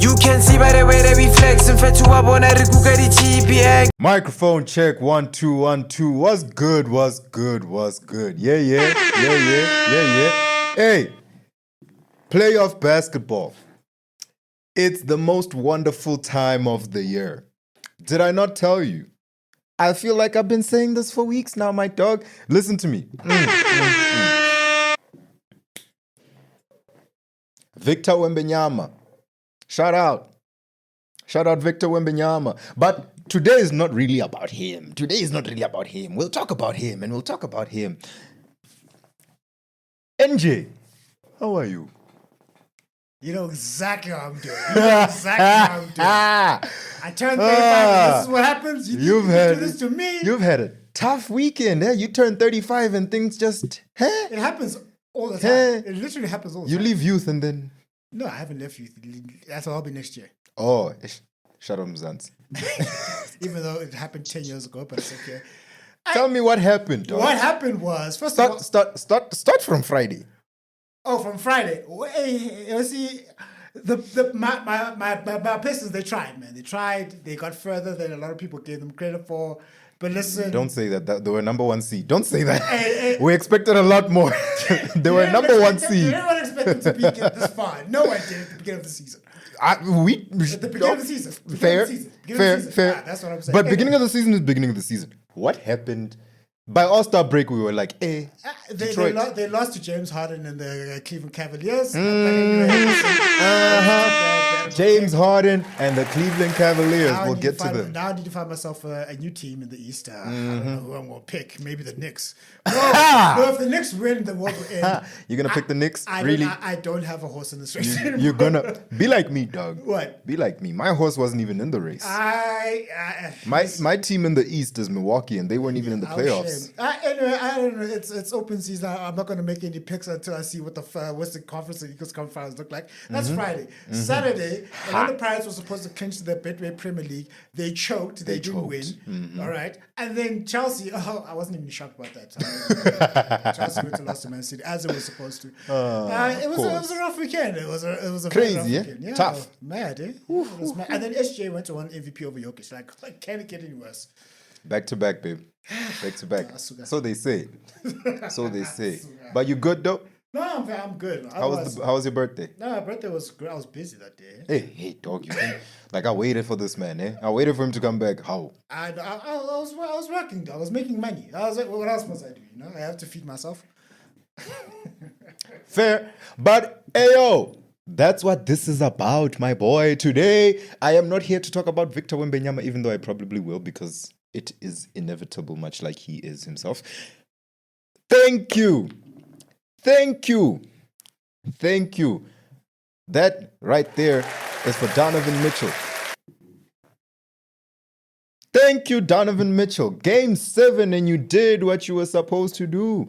You can see by the way that we flex and fetch up on every GPA. Microphone check 1 2 1 2. What's good? What's good? What's good? Yeah. Hey, playoff basketball. It's the most wonderful time of the year. Did I not tell you? I feel like I've been saying this for weeks now, my dog. Listen to me. Victor Wembanyama. Shout out. Shout out Victor Wembanyama. But today is not really about him. We'll talk about him and we'll talk about him. NJ, how are you? You know exactly how I'm doing. I turned 35 and this is what happens. You do this to me. You've had a tough weekend. Eh? You turn 35 and things just... It happens all the time. It literally happens all the time. You leave youth and then... No, I haven't left youth. That's what I'll be next year. Oh, shut up, Mzansi. Even though it happened 10 years ago, but it's okay. Tell me what happened, dog. What happened was, first of all... Start from Friday. Oh, from Friday. You see, my Pistons, they tried, man. They tried. They got further than a lot of people gave them credit for. But listen... Don't say that. They were number one seed. Don't say that. We expected a lot more. They were number one seed. Everyone expected to be this far. No one did at the beginning of the season. At the beginning of the season. Fair. That's what I'm saying. But beginning of the season is beginning of the season. What happened? By All-Star break, we were like, Detroit. They lost to James Harden and the Cleveland Cavaliers. James Harden and the Cleveland Cavaliers. We'll get to them. Now I need to find myself a new team in the East. I don't know who I'm going to pick. Maybe the Knicks. No, if the Knicks win, the world will end. You're going to pick the Knicks? Really? I don't have a horse in this race anymore. You're going to... Be like me, dog. What? Be like me. My horse wasn't even in the race. My team in the East is Milwaukee, and they weren't even in the playoffs. Anyway, I don't know. It's open season. I'm not going to make any picks until I see what the Western Conference and Eagles Conference finals look like. That's Friday. Saturday, the Pirates were supposed to clinch the Betway Premier League. They choked. They didn't win. All right. And then Chelsea. Oh, I wasn't even shocked about that. Chelsea went to lost to Man City as it was supposed to. It was a rough weekend. It was a crazy, very rough weekend. Yeah, tough, mad. It was mad. And then SJ went to one MVP over Jokic. Like, can it get any worse? Back to back, babe. Back to back. So they say. But you good though? No, I'm good. How was your birthday? No, my birthday was great. I was busy that day. Hey, dog, you like I waited for this man, eh? I waited for him to come back. How? I was working. I was making money. I was like, what else must I do? You know, I have to feed myself. Fair, but ayo. That's what this is about, my boy. Today, I am not here to talk about Victor Wembanyama, even though I probably will, because it is inevitable, much like he is himself. Thank you. That right there is for Donovan Mitchell. Thank you, Donovan Mitchell. Game 7, and you did what you were supposed to do.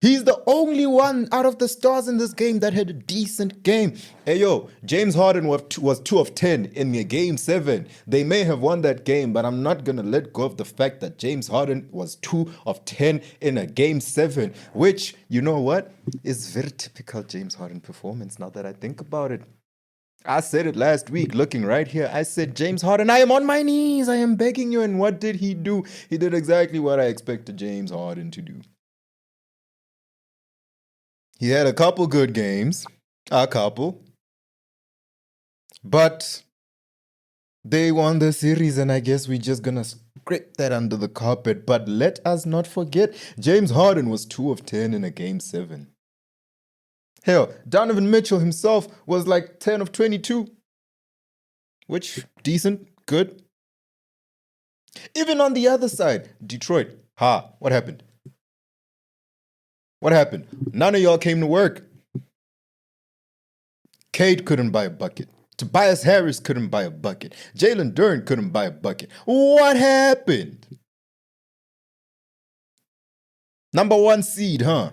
He's the only one out of the stars in this game that had a decent game. Hey, yo, James Harden was 2 of 10 in game 7. They may have won that game, but I'm not going to let go of the fact that James Harden was 2 of 10 in a game 7, which, you know what, is very typical James Harden performance now that I think about it. I said it last week, looking right here. I said, James Harden, I am on my knees. I am begging you. And what did he do? He did exactly what I expected James Harden to do. He had a couple good games, but they won the series, and I guess we're just going to scrape that under the carpet. But let us not forget, James Harden was 2 of 10 in a game 7. Hell, Donovan Mitchell himself was like 10 of 22, which, decent, good. Even on the other side, Detroit, what happened? What happened? None of y'all came to work. Cade couldn't buy a bucket. Tobias Harris couldn't buy a bucket. Jalen Duren couldn't buy a bucket. What happened? Number 1 seed, huh?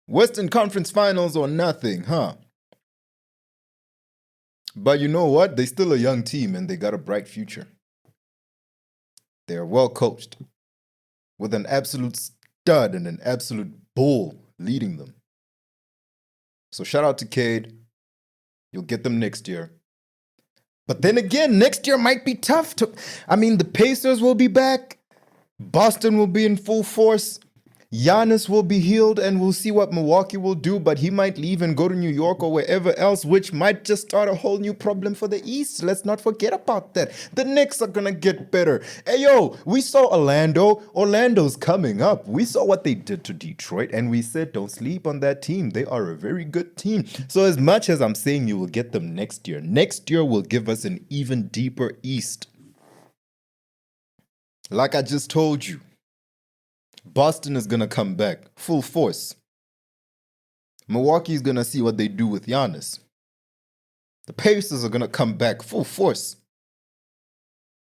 Western Conference Finals or nothing, huh? But you know what? They're still a young team and they got a bright future. They're well coached, with an absolute stud and an absolute bull leading them. So shout out to Cade. You'll get them next year. But then again, next year might be tough. The Pacers will be back. Boston will be in full force. Giannis will be healed, and we'll see what Milwaukee will do, but he might leave and go to New York or wherever else, which might just start a whole new problem for the East. Let's not forget about that. The Knicks are going to get better. Hey, yo, we saw Orlando. Orlando's coming up. We saw what they did to Detroit, and we said don't sleep on that team. They are a very good team. So as much as I'm saying you will get them next year will give us an even deeper East. Like I just told you, Boston is going to come back full force. Milwaukee is going to see what they do with Giannis. The Pacers are going to come back full force.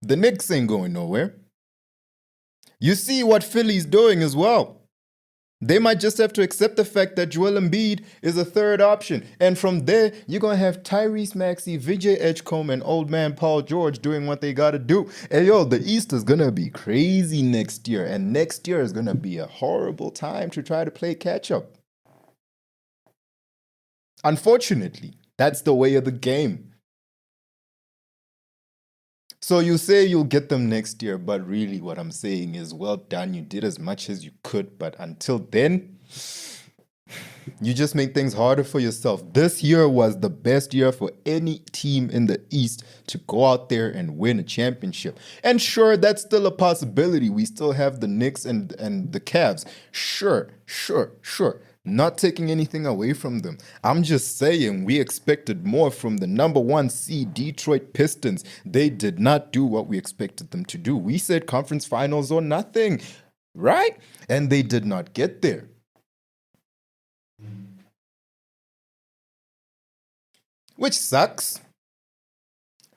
The Knicks ain't going nowhere. You see what Philly's doing as well. They might just have to accept the fact that Joel Embiid is a third option. And from there, you're going to have Tyrese Maxey, Vijay Edgecombe, and old man Paul George doing what they got to do. Hey, yo, the East is going to be crazy next year. And next year is going to be a horrible time to try to play catch-up. Unfortunately, that's the way of the game. So you say you'll get them next year, but really what I'm saying is, well done. You did as much as you could, but until then, you just make things harder for yourself. This year was the best year for any team in the East to go out there and win a championship. And sure, that's still a possibility. We still have the Knicks and the Cavs. Sure. Not taking anything away from them. I'm just saying we expected more from the number 1 seed Detroit Pistons. They did not do what we expected them to do. We said conference finals or nothing, right? And they did not get there. Which sucks.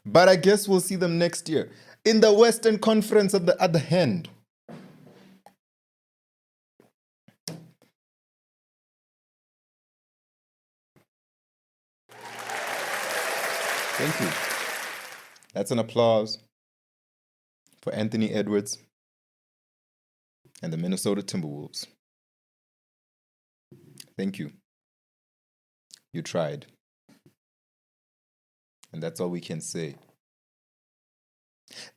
But I guess we'll see them next year. In the Western Conference at the other hand. Thank you. That's an applause for Anthony Edwards and the Minnesota Timberwolves. Thank you. You tried. And that's all we can say.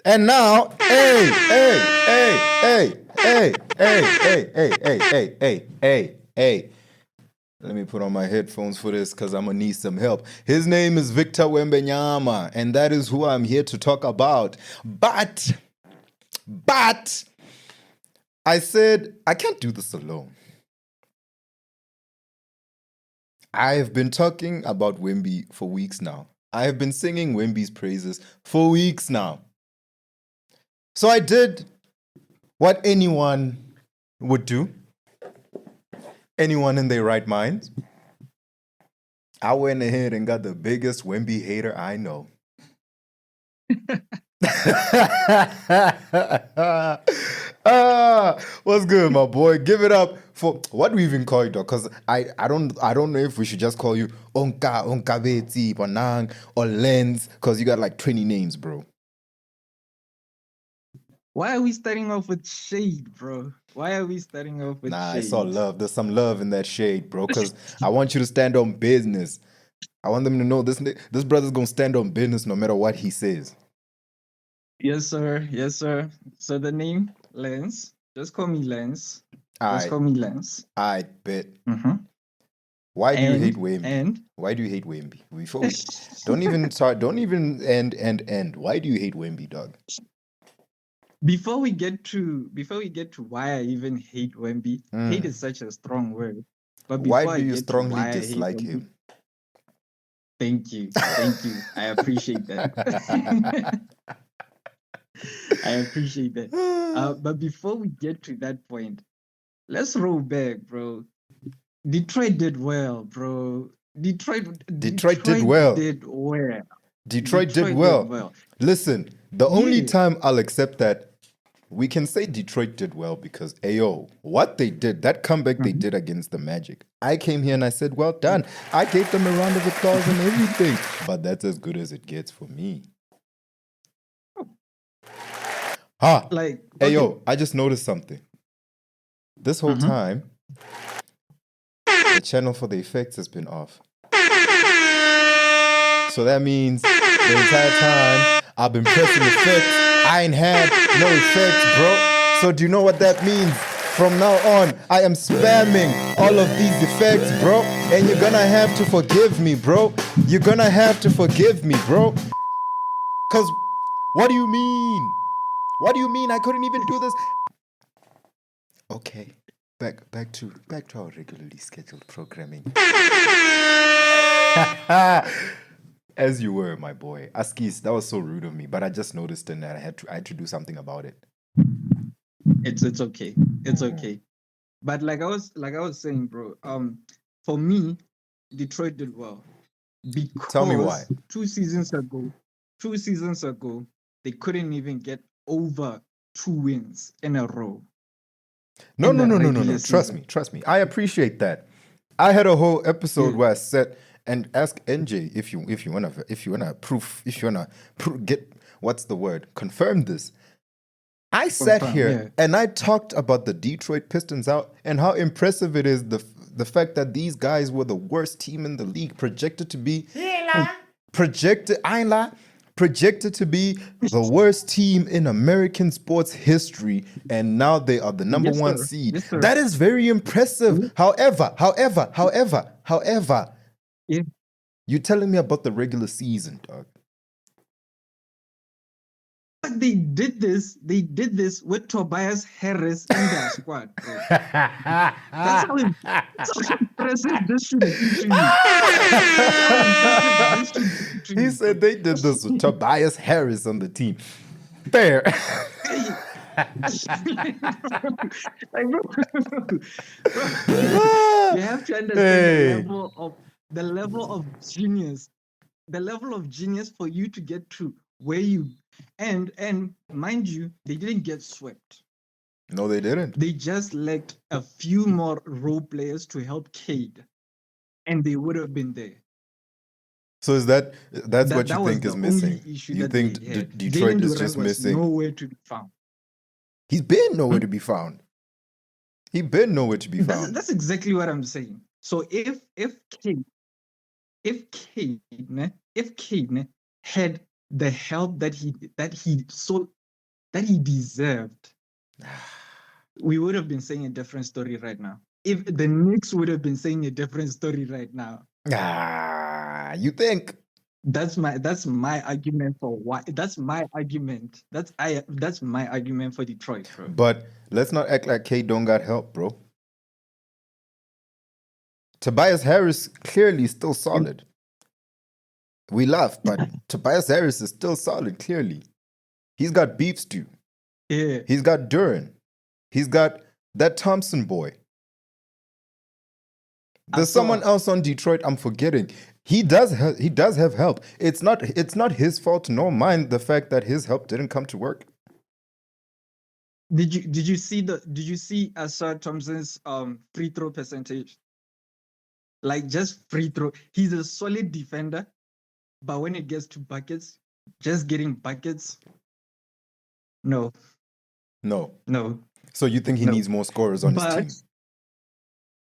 And now, hey. Let me put on my headphones for this because I'm going to need some help. His name is Victor Wembanyama, and that is who I'm here to talk about. But, I said, I can't do this alone. I have been talking about Wemby for weeks now. I have been singing Wemby's praises for weeks now. So I did what anyone would do. Anyone in their right mind. I went ahead and got the biggest Wemby hater I know. What's good, my boy? Give it up for what do we even call you, dog? Because I don't know if we should just call you Onkabeti, Bonang, or Lens, because you got like 20 names, bro. Why are we starting off with shade, bro? Why are we starting off with shade? I saw love. There's some love in that shade, bro, because I want you to stand on business. I want them to know this brother's going to stand on business no matter what he says. Yes, sir. Yes, sir. So the name, Lens. Just call me Lens. Call me Lens. I bet. Mm-hmm. Why do you hate Wemby? And? Why do you hate Wemby? Before we, don't even end. Why do you hate Wemby, dog? Before we get to why I even hate Wemby, hate is such a strong word. But why do you strongly dislike him? Thank you. I appreciate that. But before we get to that point, let's roll back, bro. Detroit did well, bro. Detroit did well. Detroit did well. Listen, the only time I'll accept that we can say Detroit did well because, what they did, that comeback they did against the Magic. I came here and I said, well done. I gave them a round of applause and everything. But that's as good as it gets for me. I just noticed something. This whole time, the channel for the effects has been off. So that means the entire time I've been pressing effects, I ain't had no effects, bro. So do you know what that means? From now on, I am spamming all of these effects, bro. And you're gonna have to forgive me, bro. You're gonna have to forgive me, bro. Cause what do you mean? What do you mean I couldn't even do this? Okay. Back to our regularly scheduled programming. As you were, my boy. Askis, that was so rude of me, but I just noticed and I had to do something about it. It's okay. It's okay. But like I was saying, bro, for me, Detroit did well. Because Tell me why. 2 seasons ago, they couldn't even get over 2 wins in a row. No. Trust me. I appreciate that. I had a whole episode where I said and ask NJ if you wanna get what's the word? Confirm this. I sat here and I talked about the Detroit Pistons out and how impressive it is the fact that these guys were the worst team in the league, projected to be the worst team in American sports history, and now they are the number one seed. Yes, sir. That is very impressive. However, you're telling me about the regular season, dog. But they did this with Tobias Harris in their squad, bro. That's how impressive this should be to you. He said they did this with Tobias Harris on the team. Fair. Like, bro, you have to understand the level of genius for you to get to where you and mind you, they didn't get swept. No, they didn't. They just lacked a few more role players to help Cade, and they would have been there. So that's what you think is missing? You think Detroit is just missing? Nowhere to be found. He's been nowhere to be found. That's exactly what I'm saying. So if Cade had the help that he deserved, we would have been saying a different story right now. If the Knicks would have been saying a different story right now. You think? That's my argument for why. That's my argument. That's my argument for Detroit, bro. But let's not act like Cade don't got help, bro. Tobias Harris clearly still solid. We laugh, but Tobias Harris is still solid, clearly. He's got beefs too. Yeah. He's got Duran. He's got that Thompson boy. There's someone else on Detroit I'm forgetting. He does have help. It's not his fault nor mine the fact that his help didn't come to work. Did you see Asar Thompson's free throw percentage? Like, just free throw. He's a solid defender, but when it gets to buckets, just getting buckets, no. So you think he needs more scorers on his team?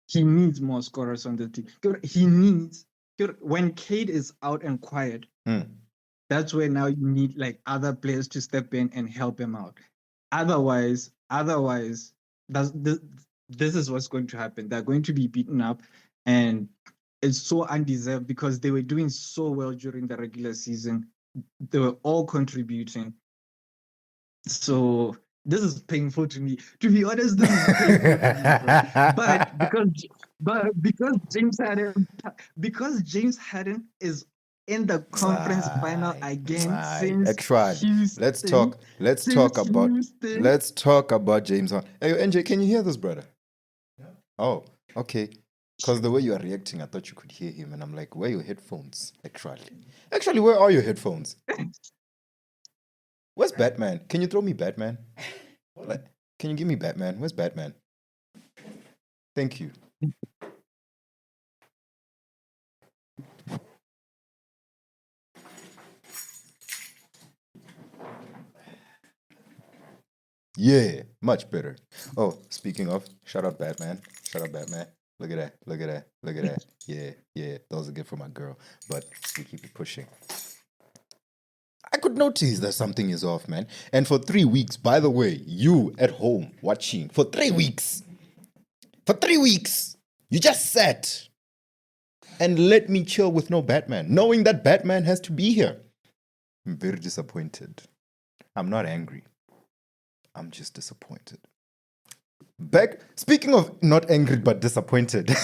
He needs more scorers on the team. He needs, when Cade is out and quiet, that's where now you need like other players to step in and help him out. Otherwise, this is what's going to happen. They're going to be beaten up, and it's so undeserved because they were doing so well during the regular season. They were all contributing. So this is painful to me. To be honest, this is painful to me, bro. Because James Harden is in the conference final again. Let's talk about James Harden. Hey, NJ, can you hear this, brother? Yeah. Oh, okay. Because the way you are reacting, I thought you could hear him, and I'm like, where are your headphones? Actually, where are your headphones? Where's Batman? Can you throw me Batman? Can you give me Batman? Where's Batman? Thank you. Yeah, much better. Oh, speaking of, shout out Batman. Look at that. Look at that. Look at that. Yeah. Those are good for my girl. But we keep it pushing. I could notice that something is off, man. And for 3 weeks, by the way, you at home watching, for 3 weeks, you just sat and let me chill with no Batman, knowing that Batman has to be here. I'm very disappointed. I'm not angry. I'm just disappointed. Speaking of not angry but disappointed. Oh,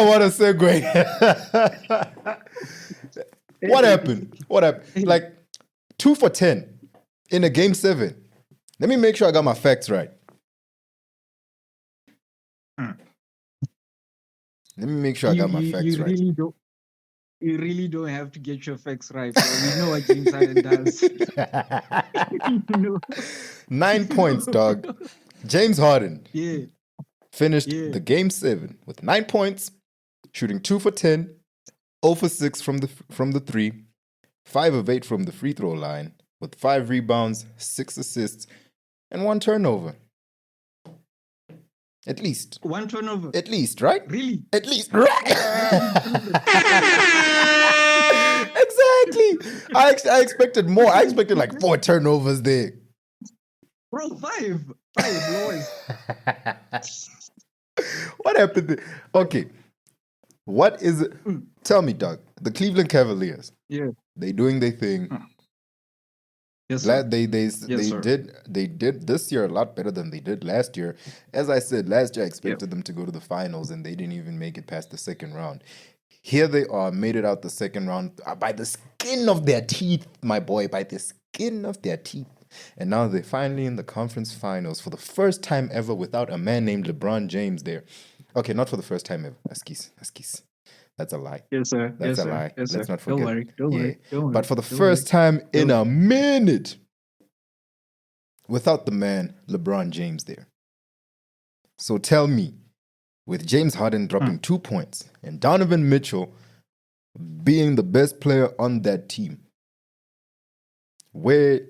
what a segue. What happened? Like 2 for 10 in a game 7. Let me make sure I got my facts right. Let me make sure I got my facts right. You really don't have to get your facts right. Bro. We know what James Harden does. 9 points, dog. James Harden finished Yeah. the game 7 with 9 points, shooting 2 for 10, 0 for 6 from the 3, 5 of 8 from the free throw line, with 5 rebounds, 6 assists, and 1 turnover. At least. 1 turnover. At least, right? Really? At least, right? Exactly. I expected more. I expected like 4 turnovers there. Bro, 5. 5 lowest. What happened there? Okay. What is it? Tell me, Doug. The Cleveland Cavaliers. Yeah. They doing their thing. Yes, sir. They sir. did this year a lot better than they did last year. As I said, last year I expected them to go to the finals and they didn't even make it past the second round. Here they are, made it out the second round by the skin of their teeth, my boy, by the skin of their teeth. And now they're finally in the conference finals for the first time ever without a man named LeBron James there. Okay, not for the first time ever. Askis. That's a lie. Yes, sir. That's yes, a sir. lie. Yes, Let's sir. not forget. Don't worry. But for the first time in a minute, without the man LeBron James there. So tell me, with James Harden dropping 2 points and Donovan Mitchell being the best player on that team, where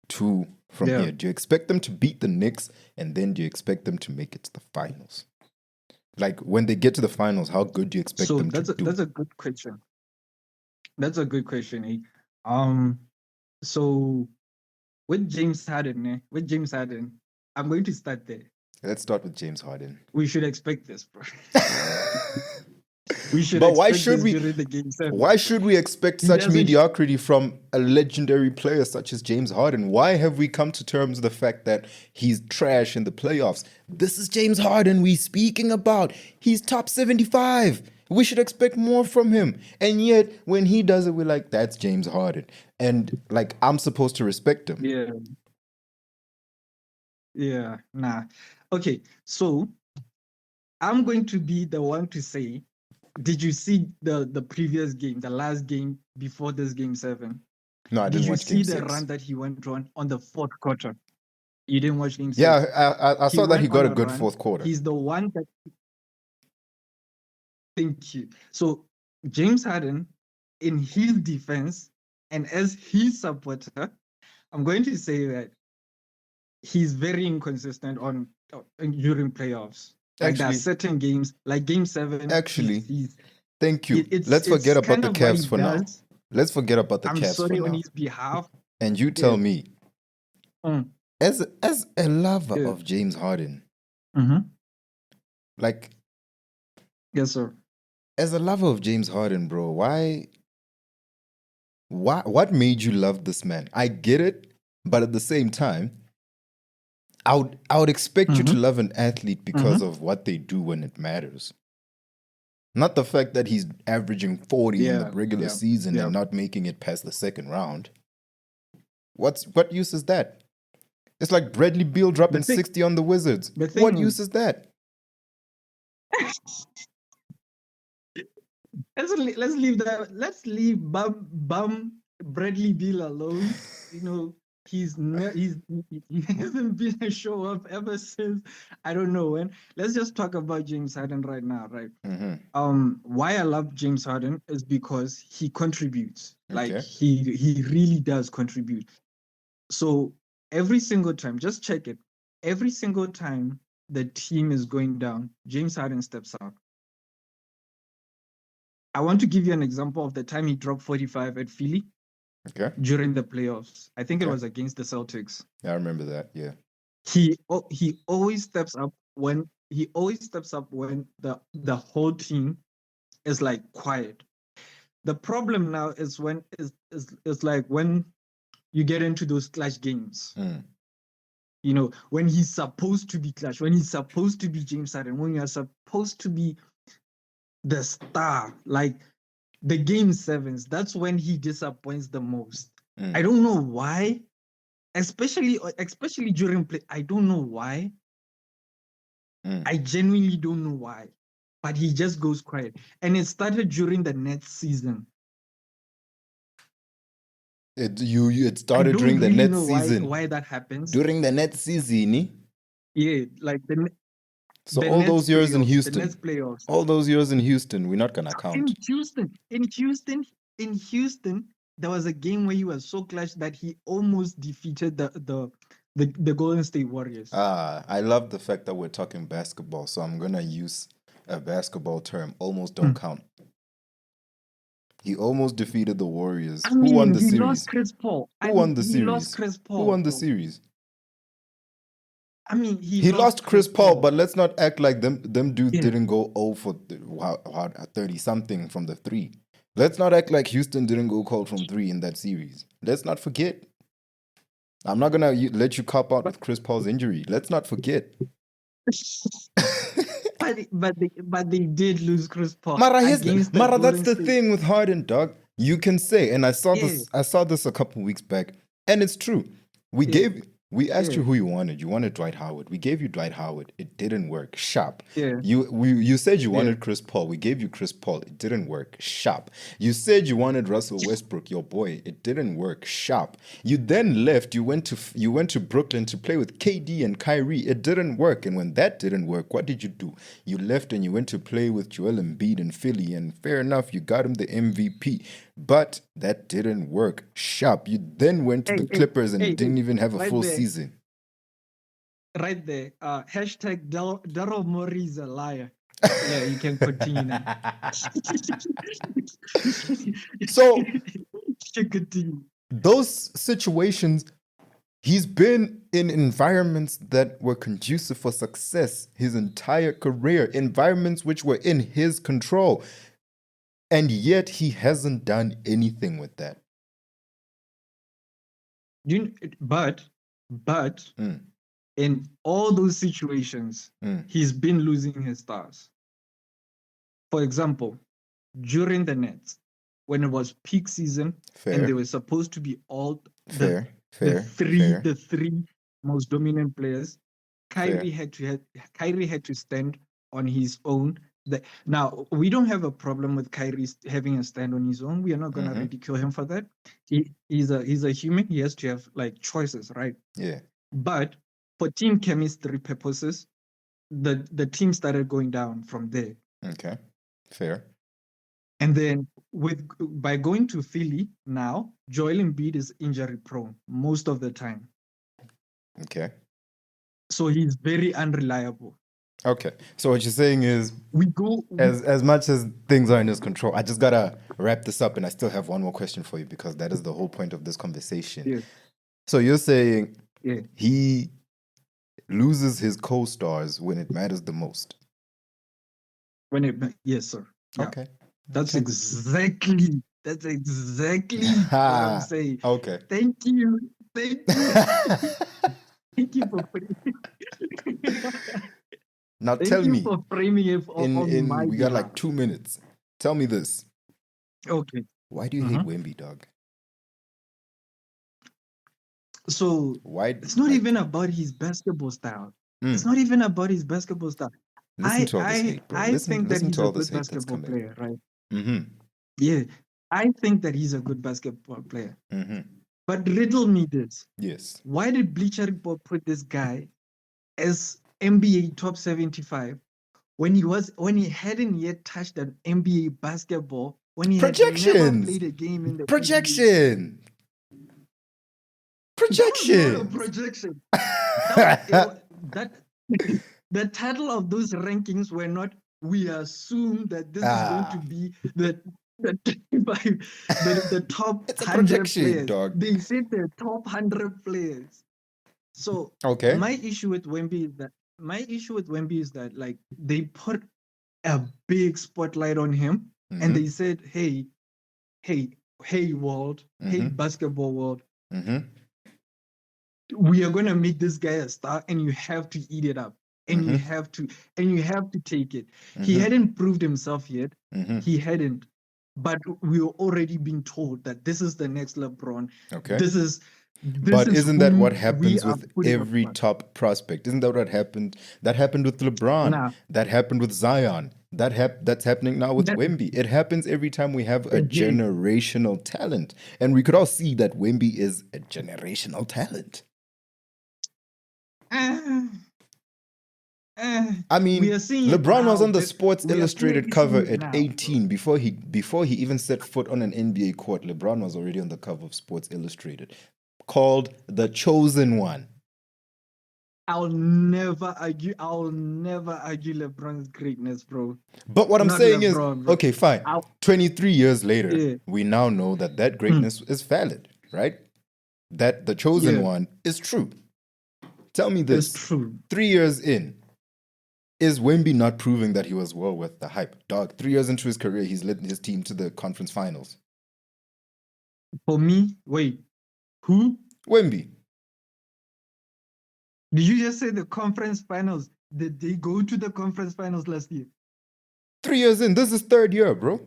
to from here? Do you expect them to beat the Knicks, and then do you expect them to make it to the finals? Like, when they get to the finals, how good do you expect them to do? That's a good question. That's a good question. Eh? So with James Harden, I'm going to start there. Let's start with James Harden. We should expect this, bro. We should. But why should we expect such mediocrity from a legendary player such as James Harden? Why have we come to terms with the fact that he's trash in the playoffs? This is James Harden we're speaking about. He's top 75. We should expect more from him. And yet, when he does it, we're like, that's James Harden. And, like, I'm supposed to respect him. Yeah. Nah. Okay, so I'm going to be the one to say, did you see the previous game, the last game before this game 7? No, I didn't watch game 6. Did you see the run that he went on the fourth quarter? You didn't watch game 6? Yeah, I saw that he got a good fourth quarter. He's the one that... Thank you. So James Harden, in his defense, and as his supporter, I'm going to say that he's very inconsistent during playoffs. Like, there are certain games, like game 7. Actually, thank you. Let's forget about the Cavs for now. Let's forget about the Cavs for now. I'm sorry on his behalf. And you tell me, as a lover of James Harden, like, yes, sir. As a lover of James Harden, bro, what made you love this man? I get it, but at the same time, I would expect you to love an athlete because of what they do when it matters. Not the fact that he's averaging 40 in the regular season and not making it past the second round. What use is that? It's like Bradley Beal dropping 60 on the Wizards. What use is that? Let's leave that. Let's leave bum Bradley Beal alone. You know, he hasn't been a show up ever since, I don't know when. Let's just talk about James Harden right now, right? Why I love James Harden is because he contributes. Like, he really does contribute. So every single time, just check it. every single time the team is going down, James Harden steps up. I want to give you an example of the time he dropped 45 at Philly during the playoffs. I think it was against the Celtics. Yeah, I remember that. Yeah. He always steps up when the whole team is like quiet. The problem now is when you get into those clutch games. You know, when he's supposed to be clutch, when he's supposed to be James Harden, when you're supposed to be the star, like the game sevens, that's when he disappoints the most. I don't know why, especially during play. I don't know why. I genuinely don't know why, but he just goes quiet. And it started during the Nets season. It started during the Nets season. Why that happens? During the Nets season, yeah, like so all those years in Houston, the Nets playoffs, all those years in Houston, we're not gonna count. In Houston, there was a game where he was so clutch that he almost defeated the Golden State Warriors. I love the fact that we're talking basketball, so I'm gonna use a basketball term. Almost don't count. He almost defeated the Warriors. Who won the series? He lost Chris Paul. Who won the series? Lost Chris Paul. Who won the series? I mean, he lost Chris Paul, but let's not act like them dudes didn't go 0 for 30 something from the 3. Let's not act like Houston didn't go cold from 3 in that series. Let's not forget. I'm not gonna let you cop out with Chris Paul's injury. Let's not forget. but they did lose Chris Paul. Mara, that's the thing with Harden, dog. You can say, and I saw this a couple weeks back, and it's true. We asked you who you wanted. You wanted Dwight Howard. We gave you Dwight Howard. It didn't work. Sharp. Yeah. You said you wanted Chris Paul. We gave you Chris Paul. It didn't work. Sharp. You said you wanted Russell Westbrook, your boy. It didn't work. Sharp. You then left. You went to Brooklyn to play with KD and Kyrie. It didn't work. And when that didn't work, what did you do? You left and you went to play with Joel Embiid in Philly. And fair enough, you got him the MVP. But that didn't work. Sharp. You then went to the Clippers and didn't even have a full season. Right there. Hashtag Daryl Morey is a liar. Yeah, you can continue now. So, continue. Those situations, he's been in environments that were conducive for success his entire career, environments which were in his control. And yet he hasn't done anything with that. But in all those situations, he's been losing his stars. For example, during the Nets, when it was peak season, and they were supposed to be all the three most dominant players, Kyrie had to stand on his own. Now, we don't have a problem with Kyrie having a stand on his own. We are not going to ridicule him for that. He's a human. He has to have like choices, right? Yeah. But for team chemistry purposes, the team started going down from there. Okay, fair. And then by going to Philly now, Joel Embiid is injury prone most of the time. Okay. So he's very unreliable. Okay, so what you're saying is as much as things are in his control, I just gotta wrap this up, and I still have one more question for you because that is the whole point of this conversation. Yeah. So you're saying he loses his co-stars when it matters the most. Yes, sir. Yeah. Okay. That's exactly what I'm saying. Okay. Thank you. Thank you for putting Now tell me, for framing it we got like 2 minutes. Tell me this. Okay. Why do you hate Wemby, dog? So it's not even about his basketball style. It's not even about his basketball style. Listen to all this hate, bro. I think that he's a good basketball player, right? Yeah, I think that he's a good basketball player. But riddle me this. Yes. Why did Bleacher Report put this guy as NBA top 75 when he hadn't yet touched an NBA basketball, when he had never played a game in the projection? Projection. that the title of those rankings were not. We assume that this is going to be the top It's a 100 projection, players. dog. They said the top 100 players. So Okay. my issue with Wemby is that like they put a big spotlight on him and they said, hey world, hey basketball world, we are gonna make this guy a star and you have to eat it up. And you have to take it. He hadn't proved himself yet. He hadn't. But we were already being told that this is the next LeBron. Okay. But isn't that what happens with every top prospect? Isn't that what happened? That happened with LeBron. Nah. That happened with Zion. That's happening now with Wemby. It happens every time we have a generational talent. And we could all see that Wemby is a generational talent. I mean, LeBron was on the Sports Illustrated cover at 18. Before he even set foot on an NBA court, LeBron was already on the cover of Sports Illustrated, called The Chosen One. I'll never argue LeBron's greatness, bro. But what I'm saying is, okay, fine. 23 years later, we now know that greatness is valid, right? That The Chosen One is true. Tell me this. It's true. 3 years in, is Wemby not proving that he was well worth the hype? Dog, 3 years into his career, he's led his team to the conference finals. For me, wait, who? Wemby. Did you just say the conference finals? Did they go to the conference finals last year? 3 years in. This is third year, bro.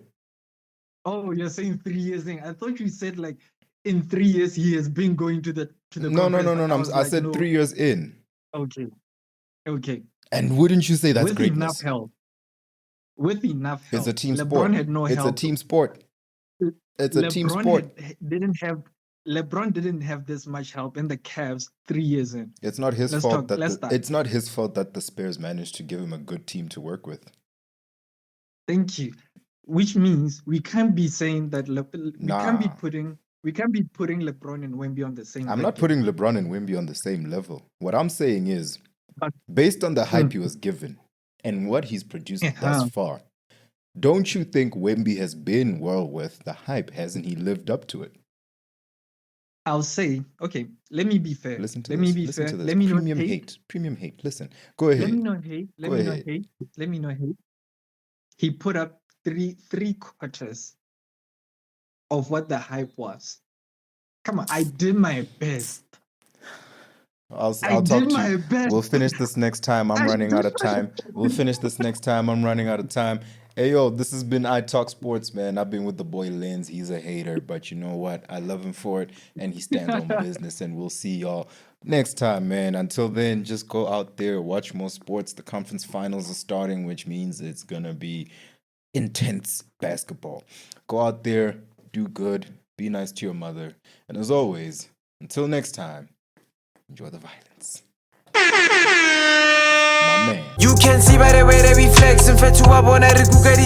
Oh, you're saying 3 years in. I thought you said like in 3 years he has been going to the No. I said no. 3 years in. Okay. And wouldn't you say that's with greatness? Enough help. With enough help. It's a team LeBron sport. Had no it's help. a team sport. It's a team sport. LeBron didn't have this much help in the Cavs 3 years in. It's not his fault it's not his fault that the Spurs managed to give him a good team to work with. Thank you. Which means we can't be saying that we can't be putting LeBron and Wemby on the same. I'm not putting LeBron and Wemby on the same level. What I'm saying is, based on the hype he was given and what he's produced thus far, don't you think Wemby has been well worth the hype? Hasn't he lived up to it? I'll say, okay, let me be fair. Listen to let this. me be Listen fair. to this. Let me Premium not hate. Premium hate. Listen. Go ahead. Let me not hate. Let me not hate. He put up three quarters of what the hype was. Come on, I did my best. I'll talk to you. Best. We'll finish this next time. I'm running out of time. Hey, yo, this has been I Talk Sports, man. I've been with the boy Lenz. He's a hater, but you know what? I love him for it, and he stands on business, and we'll see y'all next time, man. Until then, just go out there, watch more sports. The conference finals are starting, which means it's going to be intense basketball. Go out there, do good, be nice to your mother, and as always, until next time, enjoy the violence. My man. You can see by the way they be flexing. Fed to up on every Google